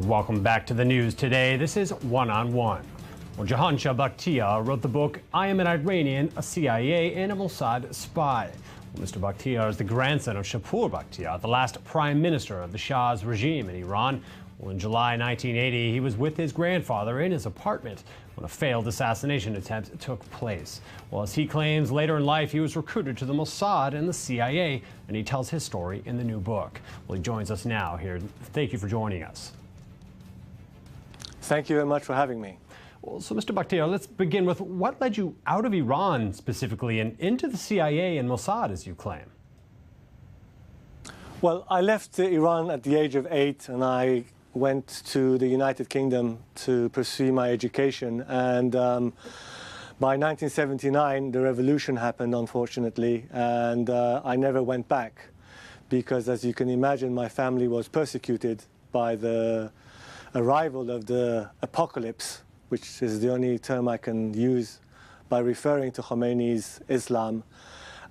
Welcome back to the news today. This is One on One. Well, Jahanshah Bakhtiar wrote the book, I Am an Iranian, a CIA and a Mossad Spy. Well, Mr. Bakhtiar is the grandson of Shapur Bakhtiar, the last prime minister of the Shah's regime in Iran. Well, in July 1980, he was with his grandfather in his apartment when a failed assassination attempt took place. Well, as he claims, later in life, he was recruited to the Mossad and the CIA, and he tells his story in the new book. Well, he joins us now here. Thank you for joining us. Thank you very much for having me. Well, so, Mr. Bakhtiar, let's begin with what led you out of Iran specifically and into the CIA and Mossad, as you claim? Well, I left Iran at the age of 8, and I went to the United Kingdom to pursue my education. And by 1979, the revolution happened, unfortunately, and I never went back because, as you can imagine, my family was persecuted by the arrival of the apocalypse, which is the only term I can use by referring to Khomeini's Islam.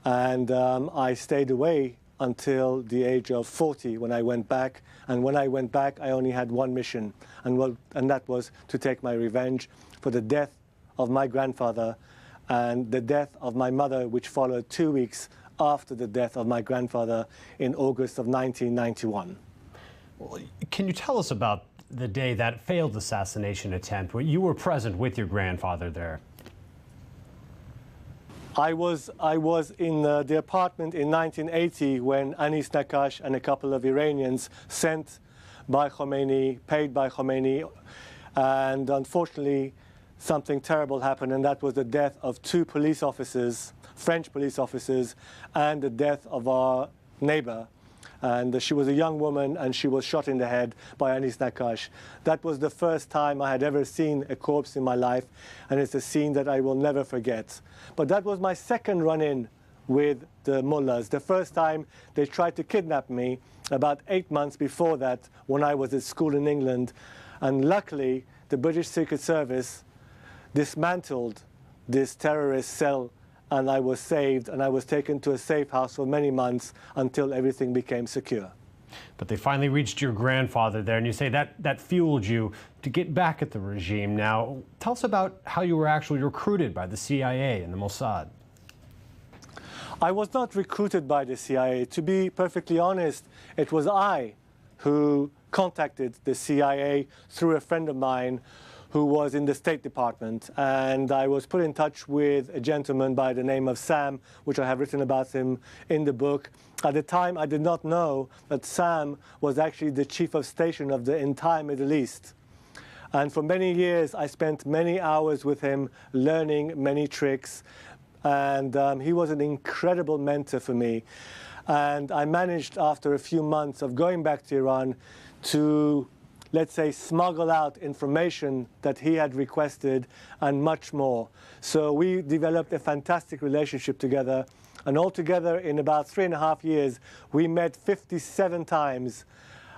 And I stayed away until the age of 40 when I went back. And when I went back, I only had one mission, and that was to take my revenge for the death of my grandfather and the death of my mother, which followed 2 weeks after the death of my grandfather in August of 1991. Well, can you tell us about the day that failed assassination attempt, where you were present with your grandfather there? I was in the apartment in 1980 when Anis Nakash and a couple of Iranians sent by Khomeini, paid by Khomeini, and unfortunately something terrible happened, and that was the death of 2 police officers, French police officers, and the death of our neighbor. And she was a young woman, and she was shot in the head by Anis Nakash. That was the first time I had ever seen a corpse in my life, and it's a scene that I will never forget. But that was my second run-in with the mullahs. The first time they tried to kidnap me about 8 months before that when I was at school in England. And luckily, the British Secret Service dismantled this terrorist cell, and I was saved, and I was taken to a safe house for many months until everything became secure. But they finally reached your grandfather there, and you say that fueled you to get back at the regime. Now, tell us about how you were actually recruited by the CIA and the Mossad. I was not recruited by the CIA. To be perfectly honest, it was I who contacted the CIA through a friend of mine who was in the State Department, and I was put in touch with a gentleman by the name of Sam, which I have written about him in the book. At the time, I did not know that Sam was actually the chief of station of the entire Middle East. And for many years, I spent many hours with him, learning many tricks, and he was an incredible mentor for me. And I managed, after a few months of going back to Iran, to, let's say, smuggle out information that he had requested and much more. So we developed a fantastic relationship together, and altogether in about 3.5 years, we met 57 times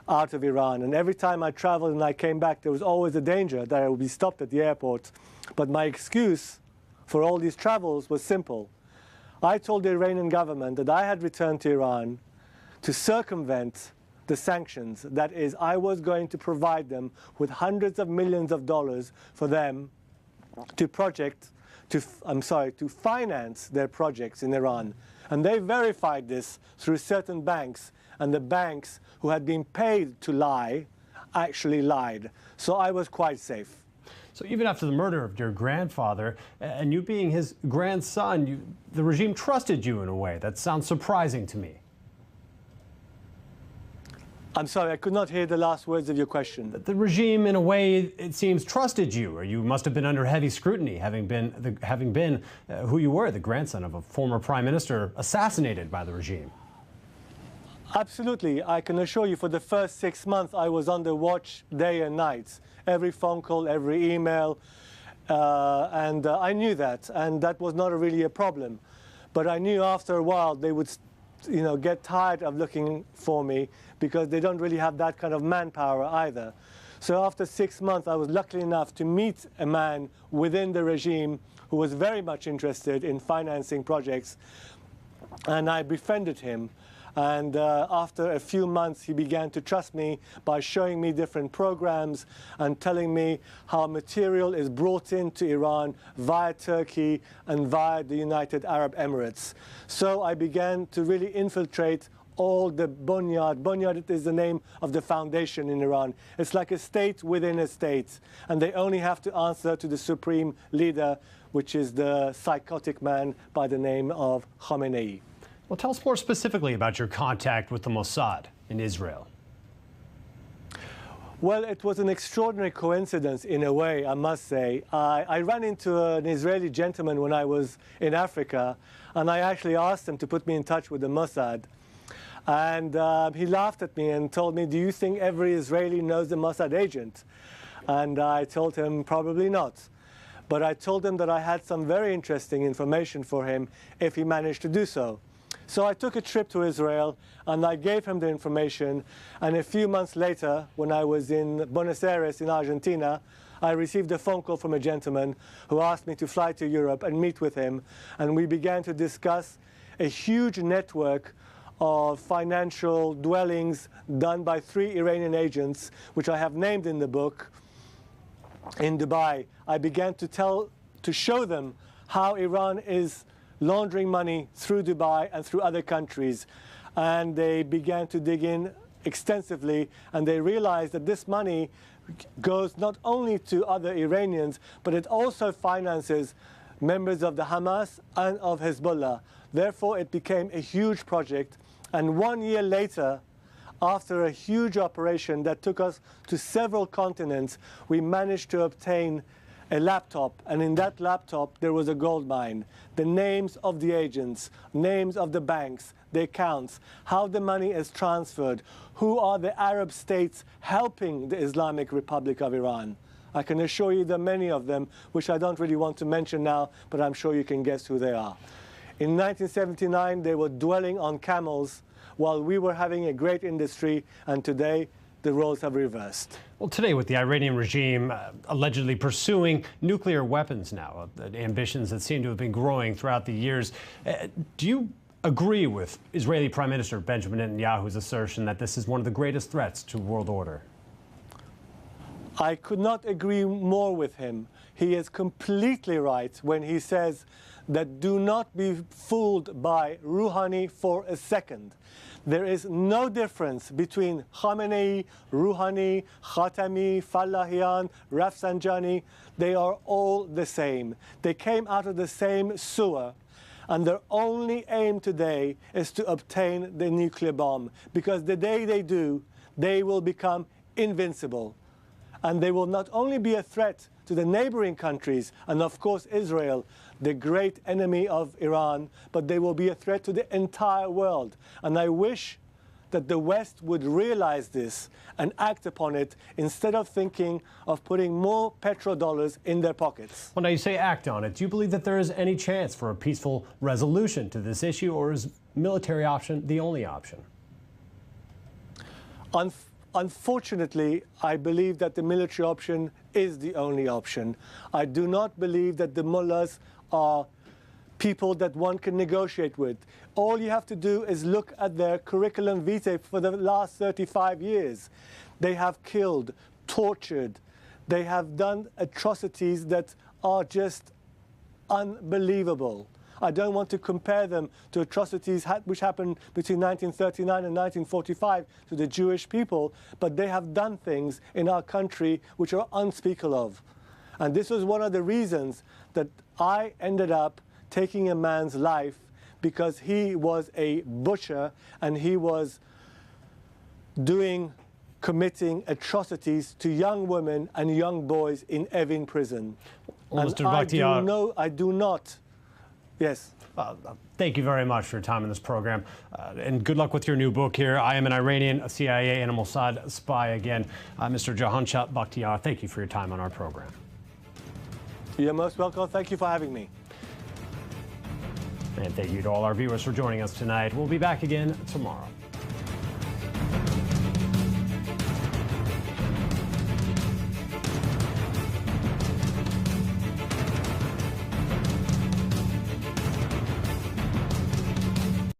out of Iran. And every time I traveled and I came back, there was always a danger that I would be stopped at the airport. But my excuse for all these travels was simple. I told the Iranian government that I had returned to Iran to circumvent the sanctions. That is, I was going to provide them with hundreds of millions of dollars for them to finance their projects in Iran. And they verified this through certain banks, and the banks who had been paid to lie actually lied. So I was quite safe. So even after the murder of your grandfather, and you being his grandson, the regime trusted you in a way. That sounds surprising to me. I'm sorry, I could not hear the last words of your question. The regime, in a way, it seems, trusted you, or you must have been under heavy scrutiny, having been who you were, the grandson of a former prime minister assassinated by the regime. Absolutely. I can assure you, for the first 6 months, I was under watch day and night. Every phone call, every email, and I knew that, and that was not really a problem. But I knew after a while they would get tired of looking for me because they don't really have that kind of manpower either. So after 6 months, I was lucky enough to meet a man within the regime who was very much interested in financing projects, and I befriended him. And after a few months, he began to trust me by showing me different programs and telling me how material is brought into Iran via Turkey and via the United Arab Emirates. So I began to really infiltrate all the Bunyad. Bunyad is the name of the foundation in Iran. It's like a state within a state, and they only have to answer to the supreme leader, which is the psychotic man by the name of Khamenei. Well, tell us more specifically about your contact with the Mossad in Israel. Well, it was an extraordinary coincidence in a way, I must say. I ran into an Israeli gentleman when I was in Africa, and I actually asked him to put me in touch with the Mossad. And he laughed at me and told me, "Do you think every Israeli knows the Mossad agent?" And I told him, probably not. But I told him that I had some very interesting information for him if he managed to do so. So I took a trip to Israel and I gave him the information. And a few months later, when I was in Buenos Aires in Argentina, I received a phone call from a gentleman who asked me to fly to Europe and meet with him. And we began to discuss a huge network of financial dwellings done by 3 Iranian agents, which I have named in the book, in Dubai. I began to show them how Iran is laundering money through Dubai and through other countries. And they began to dig in extensively, and they realized that this money goes not only to other Iranians, but it also finances members of the Hamas and of Hezbollah. Therefore, it became a huge project. And 1 year later, after a huge operation that took us to several continents, we managed to obtain a laptop. And in that laptop, there was a gold mine. The names of the agents, names of the banks, the accounts, how the money is transferred, who are the Arab states helping the Islamic Republic of Iran. I can assure you there are many of them, which I don't really want to mention now, but I'm sure you can guess who they are. In 1979, they were dwelling on camels while we were having a great industry, and today the roles have reversed. Well, today with the Iranian regime allegedly pursuing nuclear weapons now, ambitions that seem to have been growing throughout the years, do you agree with Israeli Prime Minister Benjamin Netanyahu's assertion that this is one of the greatest threats to world order? I could not agree more with him. He is completely right when he says that do not be fooled by Rouhani for a second. There is no difference between Khamenei, Rouhani, Khatami, Fallahian, Rafsanjani. They are all the same. They came out of the same sewer. And their only aim today is to obtain the nuclear bomb. Because the day they do, they will become invincible. And they will not only be a threat to the neighboring countries, and of course Israel, the great enemy of Iran, but they will be a threat to the entire world. And I wish that the West would realize this and act upon it instead of thinking of putting more petrodollars in their pockets. Well, now you say act on it. Do you believe that there is any chance for a peaceful resolution to this issue, or is military option the only option? Unfortunately, I believe that the military option is the only option. I do not believe that the mullahs are people that one can negotiate with. All you have to do is look at their curriculum vitae for the last 35 years. They have killed, tortured, they have done atrocities that are just unbelievable. I don't want to compare them to atrocities which happened between 1939 and 1945 to the Jewish people, but they have done things in our country which are unspeakable of. And this was one of the reasons that I ended up taking a man's life, because he was a butcher and he was committing atrocities to young women and young boys in Evin prison. Well, and Mr. Bakhtiar, I do not. Yes. Thank you very much for your time in this program. And good luck with your new book here. I Am an Iranian, a CIA and a Mossad spy. Again, Mr. Jahanshah Bakhtiar, thank you for your time on our program. You're most welcome. Thank you for having me. And thank you to all our viewers for joining us tonight. We'll be back again tomorrow.